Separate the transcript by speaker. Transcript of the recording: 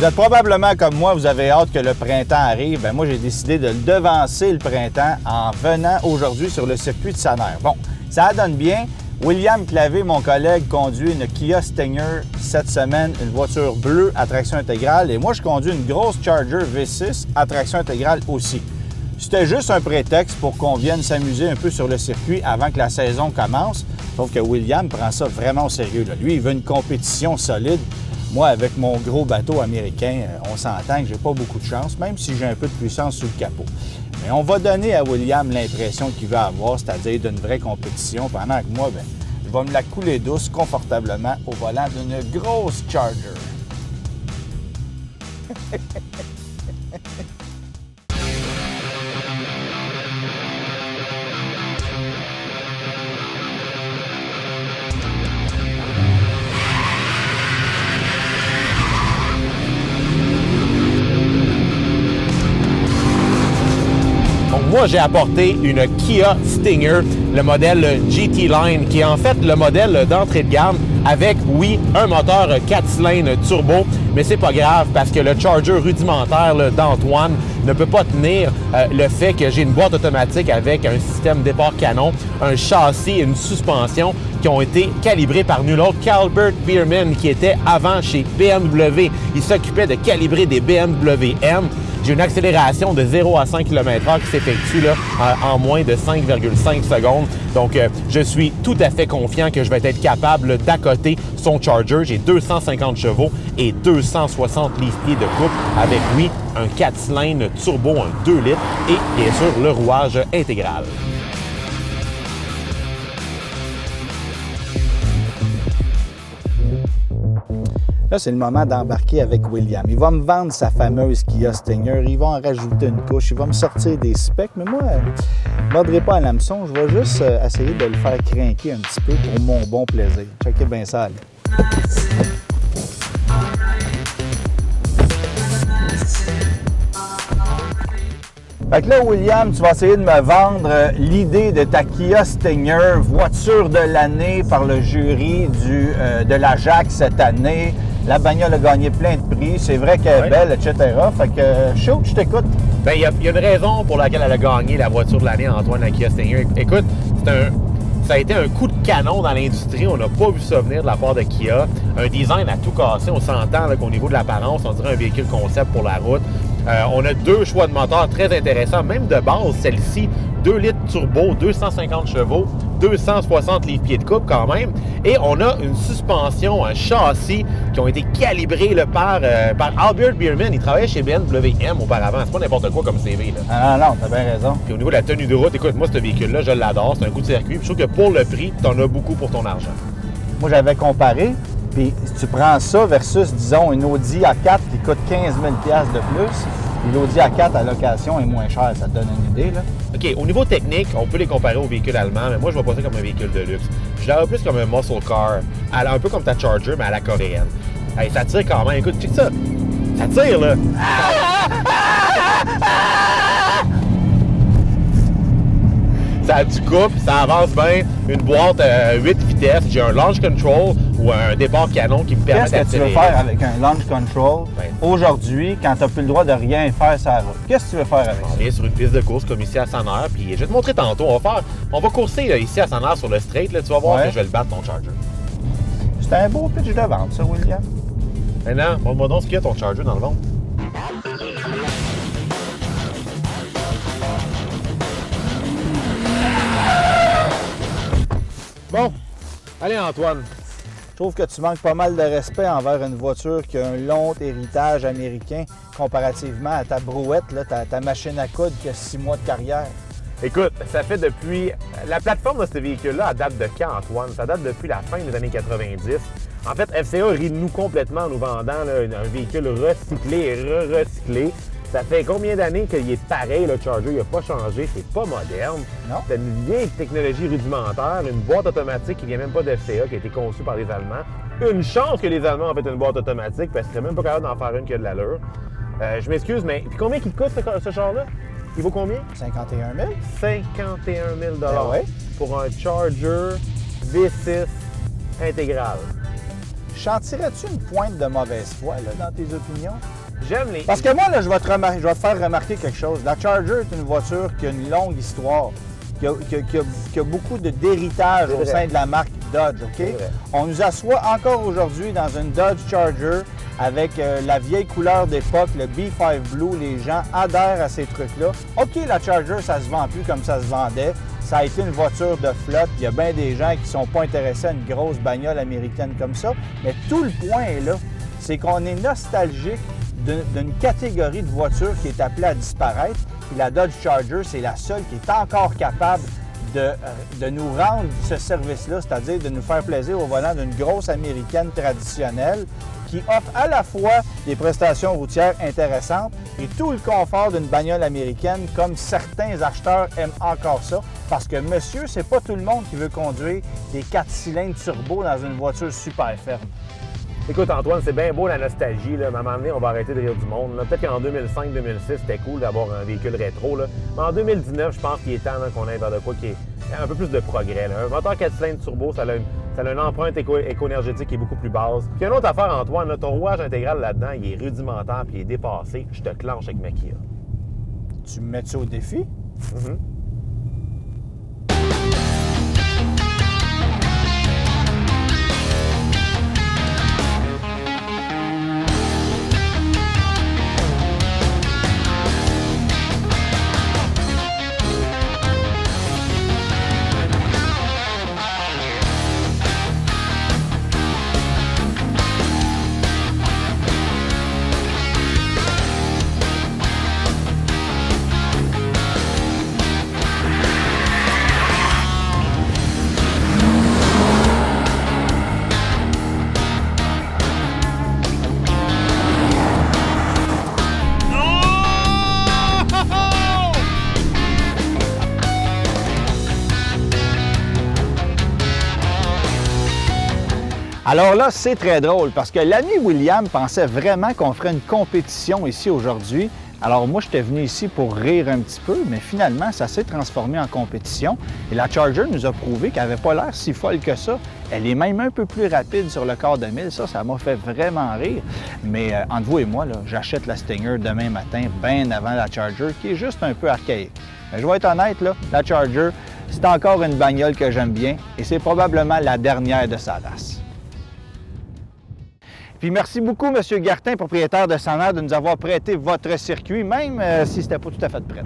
Speaker 1: Vous êtes probablement comme moi, vous avez hâte que le printemps arrive. Bien, moi, j'ai décidé de devancer le printemps en venant aujourd'hui sur le circuit de Saner. Bon, ça donne bien. William Clavé, mon collègue, conduit une Kia Stinger cette semaine, une voiture bleue à traction intégrale. Et moi, je conduis une grosse Charger V6 à traction intégrale aussi. C'était juste un prétexte pour qu'on vienne s'amuser un peu sur le circuit avant que la saison commence. Sauf que William prend ça vraiment au sérieux, là. Lui, il veut une compétition solide. Moi, avec mon gros bateau américain, on s'entend que j'ai pas beaucoup de chance, même si j'ai un peu de puissance sous le capot. Mais on va donner à William l'impression qu'il va avoir, c'est-à-dire d'une vraie compétition, pendant que moi, bien, je vais me la couler douce, confortablement, au volant d'une grosse Charger.
Speaker 2: Moi, j'ai apporté une Kia Stinger, le modèle GT Line, qui est en fait le modèle d'entrée de gamme avec, oui, un moteur 4 cylindres turbo, mais c'est pas grave parce que le Charger rudimentaire d'Antoine ne peut pas tenir le fait que j'ai une boîte automatique avec un système départ canon, un châssis et une suspension qui ont été calibrés par nul autre qu'Albert Bierman, qui était avant chez BMW. Il s'occupait de calibrer des BMW M. J'ai une accélération de 0 à 5 km/h qui s'effectue là, en moins de 5,5 secondes. Donc, je suis tout à fait confiant que je vais être capable d'accoter son Charger. J'ai 250 chevaux et 260 livres-pieds de couple avec, oui, un 4 cylindres turbo, un 2 litres et, bien sûr, le rouage intégral.
Speaker 1: Là, c'est le moment d'embarquer avec William. Il va me vendre sa fameuse Kia Stinger. Il va en rajouter une couche. Il va me sortir des specs. Mais moi, je ne mordrai pas à l'hameçon. Je vais juste essayer de le faire crinquer un petit peu pour mon bon plaisir. Checkez bien ça. Là. Fait que là, William, tu vas essayer de me vendre l'idée de ta Kia Stinger, voiture de l'année par le jury de la JAC cette année. La bagnole a gagné plein de prix. C'est vrai qu'elle est belle, etc. Fait que, shoot, je t'écoute.
Speaker 2: Bien, il y a une raison pour laquelle elle a gagné la voiture de l'année, Antoine, la Kia Stinger. Écoute, ça a été un coup de canon dans l'industrie. On n'a pas vu ça venir de la part de Kia. Un design à tout casser. On s'entend qu'au niveau de l'apparence, on dirait un véhicule concept pour la route. On a deux choix de moteur très intéressants. Même de base, celle-ci, 2 litres turbo, 250 chevaux, 260 livres-pieds de couple quand même. Et on a une suspension, un châssis qui ont été calibrés là, par Albert Bierman. Il travaillait chez BMW M auparavant. C'est pas n'importe quoi comme CV. Là.
Speaker 1: Ah non, t'as bien raison.
Speaker 2: Puis au niveau de la tenue de route, écoute, moi, ce véhicule-là, je l'adore. C'est un coup de circuit. Puis je trouve que pour le prix, t'en as beaucoup pour ton argent.
Speaker 1: Moi, j'avais comparé. Puis si tu prends ça versus, disons, une Audi A4 qui coûte 15 000 $ de plus, puis l'Audi A4 à location est moins cher, ça te donne une idée, là?
Speaker 2: OK, au niveau technique, on peut les comparer aux véhicules allemands, mais moi, je vois pas ça comme un véhicule de luxe. Je l'aurais plus comme un muscle car, un peu comme ta Charger, mais à la coréenne. Hey, ça tire quand même. Écoute, check ça. Ça tire, là. Ça a du couple, ça avance bien. Une boîte 8 vitesses. J'ai un launch control ou un départ canon qui me permet d'accélérer.
Speaker 1: Qu'est-ce que tu veux faire avec un launch control aujourd'hui quand tu n'as plus le droit de rien faire sur la route? Qu'est-ce que tu veux faire avec ça?
Speaker 2: On vient sur une piste de course comme ici à Saner, puis je vais te montrer tantôt. On va courser là, ici à Saner sur le straight. Là, tu vas voir que je vais le battre, ton Charger.
Speaker 1: C'est un beau pitch de vente, ça, William.
Speaker 2: Maintenant, montre-moi donc ce qu'il y a ton Charger dans le ventre. Bon, allez Antoine.
Speaker 1: Je trouve que tu manques pas mal de respect envers une voiture qui a un long héritage américain comparativement à ta brouette, là, ta machine à coudre qui a 6 mois de carrière.
Speaker 2: Écoute, ça fait depuis... La plateforme de ce véhicule-là, elle date de quand, Antoine? Ça date depuis la fin des années 90. En fait, FCA rit de nous complètement en nous vendant là, un véhicule recyclé et recyclé. Ça fait combien d'années qu'il est pareil, le Charger? Il n'a pas changé, c'est pas moderne.
Speaker 1: Non.
Speaker 2: C'est une vieille technologie rudimentaire, une boîte automatique qui vient même pas de FCA, qui a été conçue par les Allemands. Une chance que les Allemands ont fait une boîte automatique, parce qu'ils seraient même pas capables d'en faire une qui a de l'allure. Je m'excuse, mais puis combien il coûte ce char-là? Il vaut combien?
Speaker 1: 51 000.
Speaker 2: 51 000
Speaker 1: Ben ouais.
Speaker 2: pour un Charger V6 intégral.
Speaker 1: sentirais-tu une pointe de mauvaise foi là, dans tes opinions?
Speaker 2: J'aime les...
Speaker 1: Parce que moi, là, je vais te faire remarquer quelque chose. La Charger est une voiture qui a une longue histoire, qui a beaucoup d'héritage au sein de la marque Dodge, OK? On nous assoit encore aujourd'hui dans une Dodge Charger avec la vieille couleur d'époque, le B5 Blue. Les gens adhèrent à ces trucs-là. OK, la Charger, ça se vend plus comme ça se vendait. Ça a été une voiture de flotte. Il y a bien des gens qui ne sont pas intéressés à une grosse bagnole américaine comme ça. Mais tout le point est là, c'est qu'on est nostalgique d'une catégorie de voitures qui est appelée à disparaître. Puis la Dodge Charger, c'est la seule qui est encore capable de nous rendre ce service-là, c'est-à-dire de nous faire plaisir au volant d'une grosse américaine traditionnelle qui offre à la fois des prestations routières intéressantes et tout le confort d'une bagnole américaine, comme certains acheteurs aiment encore ça, parce que monsieur, c'est pas tout le monde qui veut conduire des 4 cylindres turbo dans une voiture super ferme.
Speaker 2: Écoute, Antoine, c'est bien beau la nostalgie, là, mais à un moment donné, on va arrêter de rire du monde. Peut-être qu'en 2005-2006, c'était cool d'avoir un véhicule rétro, là. Mais en 2019, je pense qu'il est temps qu'on aille vers de quoi qui est un peu plus de progrès, là. Un moteur 4 cylindres turbo, ça a une empreinte éco-énergétique qui est beaucoup plus basse. Puis une autre affaire, Antoine, là, ton rouage intégral là-dedans, il est rudimentaire puis il est dépassé. Je te clenche avec ma Kia.
Speaker 1: Tu me mets-tu au défi?
Speaker 2: Mm-hmm.
Speaker 1: Alors là, c'est très drôle parce que l'ami William pensait vraiment qu'on ferait une compétition ici aujourd'hui. Alors moi, j'étais venu ici pour rire un petit peu, mais finalement, ça s'est transformé en compétition. Et la Charger nous a prouvé qu'elle n'avait pas l'air si folle que ça. Elle est même un peu plus rapide sur le quart de mille. Ça m'a fait vraiment rire. Mais entre vous et moi, j'achète la Stinger demain matin, bien avant la Charger, qui est juste un peu archaïque. Mais je vais être honnête, là, la Charger, c'est encore une bagnole que j'aime bien et c'est probablement la dernière de sa race. Puis merci beaucoup, M. Gartin, propriétaire de Sanair, de nous avoir prêté votre circuit, même si c'était pas tout à fait prêt.